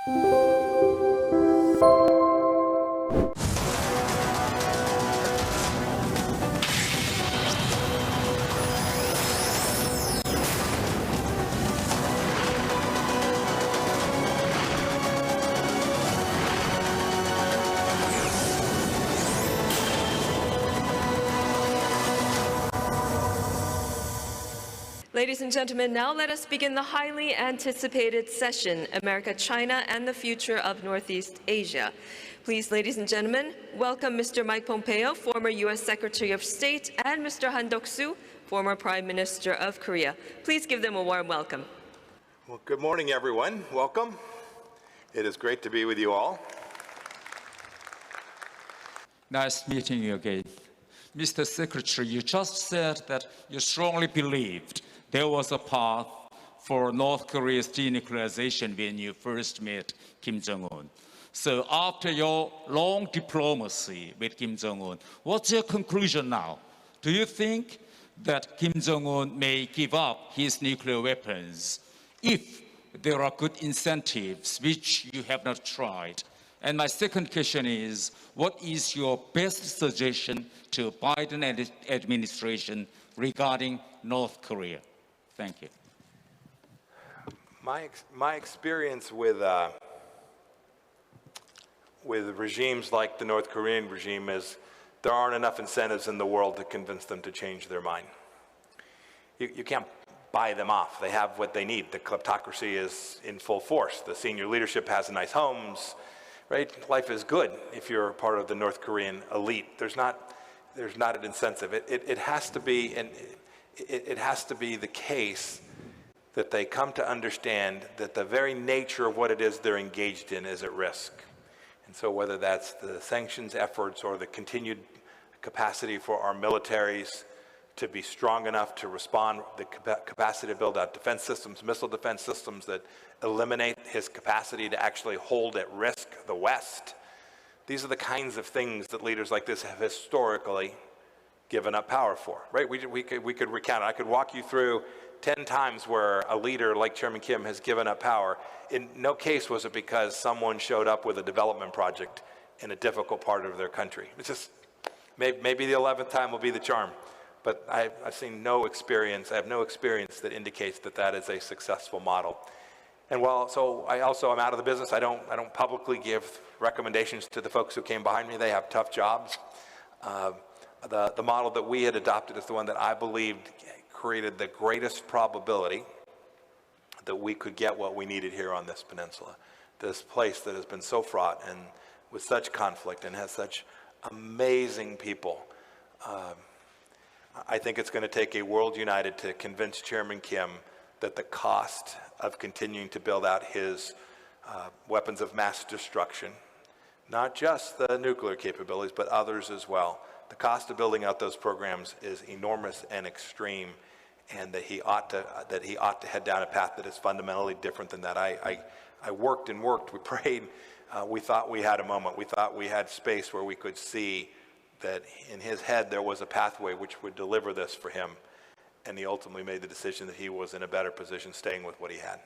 Ladies and gentlemen, now let us begin the highly anticipated session, America, China, and the Future of Northeast Asia. Please, ladies and gentlemen, welcome Mr. Mike Pompeo, former U.S. Secretary of State, and Mr. Han Duck-soo, former Prime Minister of Korea. Please give them a warm welcome. Well, good morning, everyone. Welcome. It is great to be with you all. Nice meeting you again. Mr. Secretary, you just said that you strongly believed there was a path for North Korea's denuclearization when you first met Kim Jong-un. So after your long diplomacy with Kim Jong-un, what's your conclusion now? Do you think that Kim Jong-un may give up his nuclear weapons if there are good incentives which you have not tried? And my second question is, what is your best suggestion to Biden administration regarding North Korea? Thank you. My experience with regimes like the North Korean regime is there aren't enough incentives in the world to convince them to change their mind. You can't buy them off. They have what they need. The kleptocracy is in full force. The senior leadership has nice homes, right? Life is good if you're part of the North Korean elite. There's not an incentive. It has to be, and it has to be the case that they come to understand that the very nature of what it is they're engaged in is at risk. And so whether that's the sanctions efforts or the continued capacity for our militaries to be strong enough to respond, the capacity to build out defense systems, missile defense systems that eliminate his capacity to actually hold at risk the West. These are the kinds of things that leaders like this have historically given up power for, right? We could recount it. I could walk you through 10 times where a leader like Chairman Kim has given up power. In no case was it because someone showed up with a development project in a difficult part of their country. It's just, maybe the 11th time will be the charm. But I've seen no experience, I have no experience that indicates that that is a successful model. And so I also am out of the business. I don't publicly give recommendations to the folks who came behind me. They have tough jobs. The model that we had adopted is the one that I believed created the greatest probability that we could get what we needed here on this peninsula. This place that has been so fraught and with such conflict and has such amazing people. I think it's going to take a world united to convince Chairman Kim that the cost of continuing to build out his weapons of mass destruction, not just the nuclear capabilities, but others as well, the cost of building out those programs is enormous and extreme, and that he ought to head down a path that is fundamentally different than that. I worked and worked. We prayed. We thought we had a moment. We thought we had space where we could see that in his head there was a pathway which would deliver this for him, and he ultimately made the decision that he was in a better position staying with what he had.